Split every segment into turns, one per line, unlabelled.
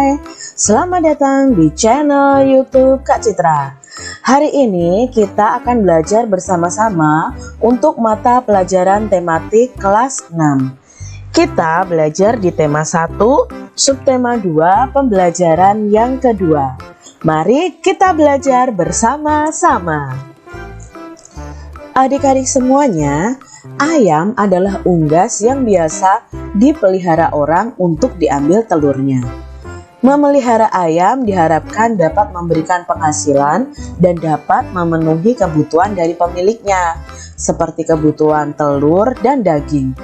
Hai, selamat datang di channel YouTube Kak Citra. Hari ini kita akan belajar bersama-sama untuk mata pelajaran tematik kelas 6. Kita belajar di tema 1, subtema 2, pembelajaran yang kedua. Mari kita belajar bersama-sama. Adik-adik semuanya, ayam adalah unggas yang biasa dipelihara orang untuk diambil telurnya. Memelihara ayam diharapkan dapat memberikan penghasilan dan dapat memenuhi kebutuhan dari pemiliknya, seperti kebutuhan telur dan daging.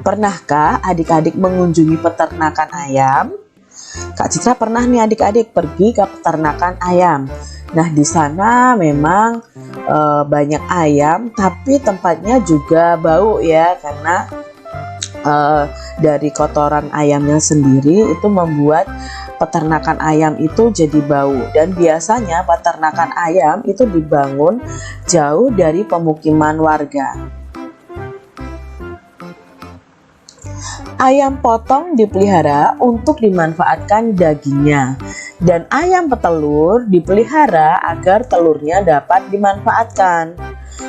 Pernahkah adik-adik mengunjungi peternakan ayam? Kak Citra pernah nih adik-adik pergi ke peternakan ayam. Nah, di sana memang banyak ayam, tapi tempatnya juga bau ya, karena dari kotoran ayamnya sendiri itu membuat peternakan ayam itu jadi bau. Dan biasanya peternakan ayam itu dibangun jauh dari pemukiman warga. Ayam potong dipelihara untuk dimanfaatkan dagingnya, dan ayam petelur dipelihara agar telurnya dapat dimanfaatkan.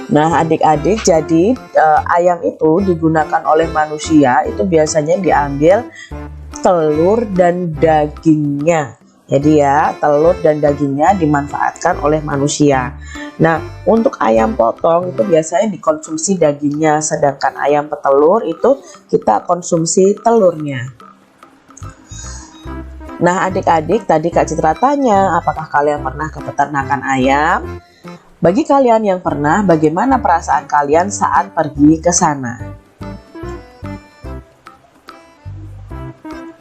Nah, adik-adik, jadi ayam itu digunakan oleh manusia itu biasanya diambil telur dan dagingnya. Jadi ya, telur dan dagingnya dimanfaatkan oleh manusia. Nah, untuk ayam potong itu biasanya dikonsumsi dagingnya, sedangkan ayam petelur itu kita konsumsi telurnya. Nah, adik-adik, tadi Kak Citra tanya, apakah kalian pernah ke peternakan ayam? Bagi kalian yang pernah, bagaimana perasaan kalian saat pergi ke sana?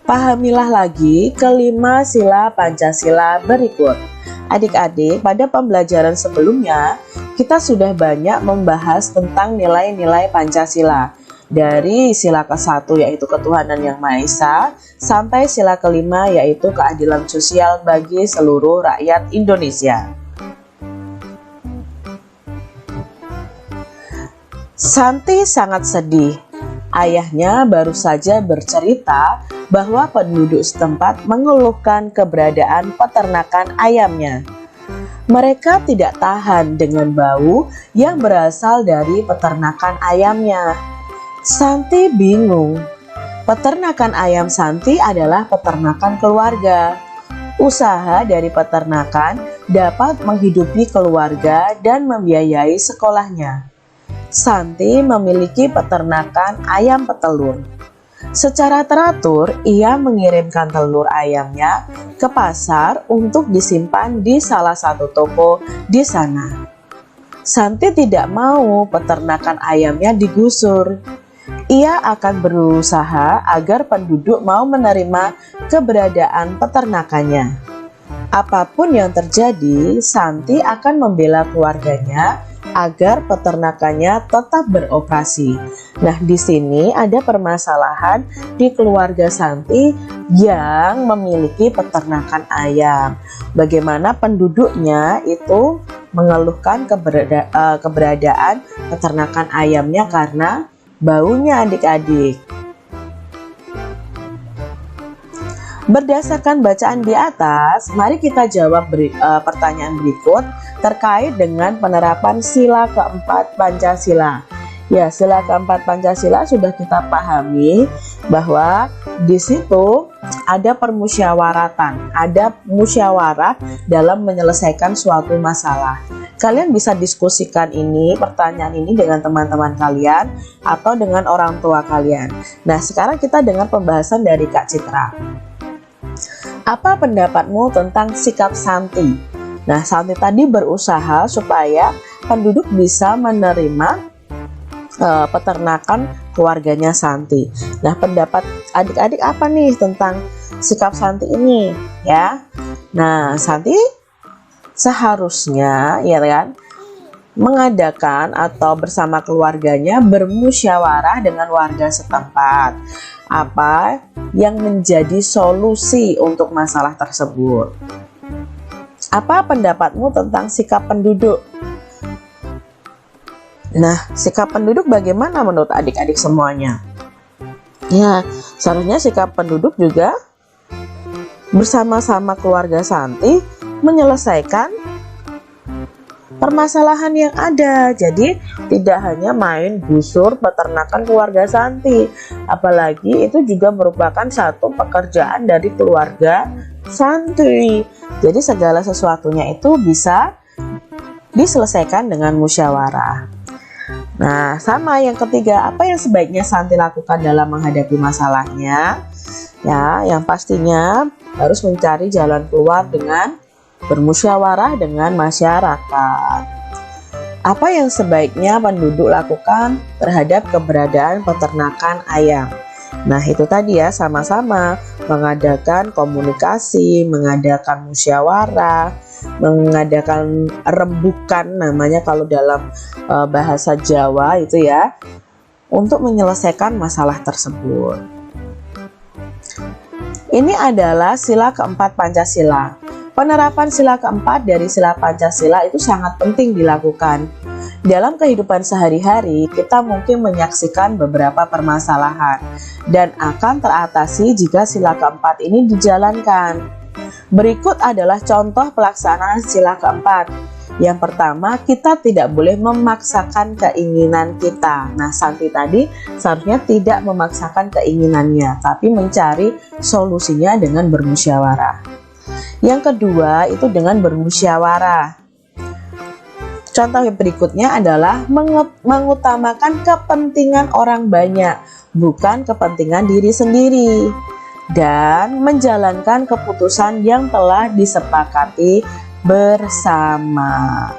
Pahamilah lagi kelima sila Pancasila berikut. Adik-adik, pada pembelajaran sebelumnya, kita sudah banyak membahas tentang nilai-nilai Pancasila. Dari sila ke-1 yaitu ketuhanan yang Maha Esa, sampai sila kelima yaitu keadilan sosial bagi seluruh rakyat Indonesia. Santi sangat sedih. Ayahnya baru saja bercerita bahwa penduduk setempat mengeluhkan keberadaan peternakan ayamnya. Mereka tidak tahan dengan bau yang berasal dari peternakan ayamnya. Santi bingung. Peternakan ayam Santi adalah peternakan keluarga. Usaha dari peternakan dapat menghidupi keluarga dan membiayai sekolahnya. Santi memiliki peternakan ayam petelur. Secara teratur, ia mengirimkan telur ayamnya ke pasar untuk disimpan di salah satu toko di sana. Santi tidak mau peternakan ayamnya digusur. Ia akan berusaha agar penduduk mau menerima keberadaan peternakannya. Apapun yang terjadi, Santi akan membela keluarganya agar peternakannya tetap beroperasi. Nah, di sini ada permasalahan di keluarga Santi yang memiliki peternakan ayam. Bagaimana penduduknya itu mengeluhkan keberadaan peternakan ayamnya karena baunya, adik-adik. Berdasarkan bacaan di atas, mari kita jawab pertanyaan berikut terkait dengan penerapan sila keempat Pancasila. Ya, sila keempat Pancasila sudah kita pahami bahwa di situ ada permusyawaratan, ada musyawarah dalam menyelesaikan suatu masalah. Kalian bisa diskusikan pertanyaan ini dengan teman-teman kalian atau dengan orang tua kalian. Nah, sekarang kita dengar pembahasan dari Kak Citra. Apa pendapatmu tentang sikap Santi? Nah, Santi tadi berusaha supaya penduduk bisa menerima peternakan keluarganya Santi. Nah, pendapat adik-adik apa nih tentang sikap Santi ini? Ya, nah Santi seharusnya ya kan mengadakan atau bersama keluarganya bermusyawarah dengan warga setempat. Apa yang menjadi solusi untuk masalah tersebut? Apa pendapatmu tentang sikap penduduk? Nah, sikap penduduk bagaimana menurut adik-adik semuanya? Ya, seharusnya sikap penduduk juga bersama-sama keluarga Santi menyelesaikan permasalahan yang ada. Jadi tidak hanya main gusur peternakan keluarga Santi, apalagi itu juga merupakan satu pekerjaan dari keluarga Santi. Jadi segala sesuatunya itu bisa diselesaikan dengan musyawarah. Nah, sama yang ketiga, apa yang sebaiknya Santi lakukan dalam menghadapi masalahnya? Ya, yang pastinya harus mencari jalan keluar dengan bermusyawarah dengan masyarakat. Apa yang sebaiknya penduduk lakukan terhadap keberadaan peternakan ayam? Nah, itu tadi ya, sama-sama mengadakan komunikasi, mengadakan musyawarah, mengadakan rembukan namanya kalau dalam bahasa Jawa itu ya, untuk menyelesaikan masalah tersebut. Ini adalah sila keempat Pancasila. Penerapan sila keempat dari sila Pancasila itu sangat penting dilakukan. Dalam kehidupan sehari-hari, kita mungkin menyaksikan beberapa permasalahan dan akan teratasi jika sila keempat ini dijalankan. Berikut adalah contoh pelaksanaan sila keempat. Yang pertama, kita tidak boleh memaksakan keinginan kita. Nah, Santi tadi seharusnya tidak memaksakan keinginannya, tapi mencari solusinya dengan bermusyawarah. Yang kedua itu dengan bermusyawarah. Contoh yang berikutnya adalah mengutamakan kepentingan orang banyak, bukan kepentingan diri sendiri, dan menjalankan keputusan yang telah disepakati bersama.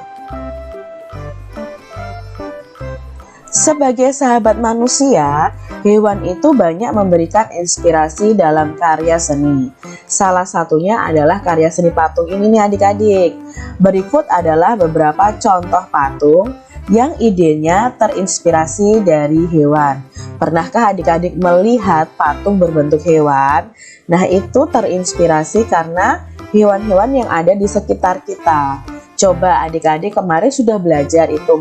Sebagai sahabat manusia, hewan itu banyak memberikan inspirasi dalam karya seni. Salah satunya adalah karya seni patung ini nih adik-adik. Berikut adalah beberapa contoh patung yang idenya terinspirasi dari hewan. Pernahkah adik-adik melihat patung berbentuk hewan? Nah, itu terinspirasi karena hewan-hewan yang ada di sekitar kita. Coba adik-adik kemarin sudah belajar itu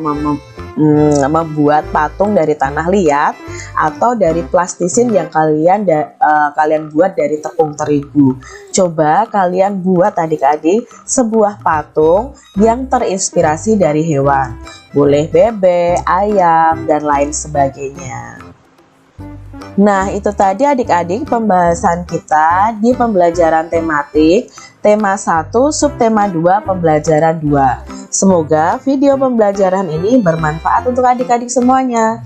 membuat patung dari tanah liat atau dari plastisin yang kalian buat dari tepung terigu. Coba kalian buat adik-adik sebuah patung yang terinspirasi dari hewan. Boleh bebek, ayam, dan lain sebagainya. Nah, itu tadi adik-adik pembahasan kita di pembelajaran tematik tema 1 subtema 2 pembelajaran 2. Semoga video pembelajaran ini bermanfaat untuk adik-adik semuanya.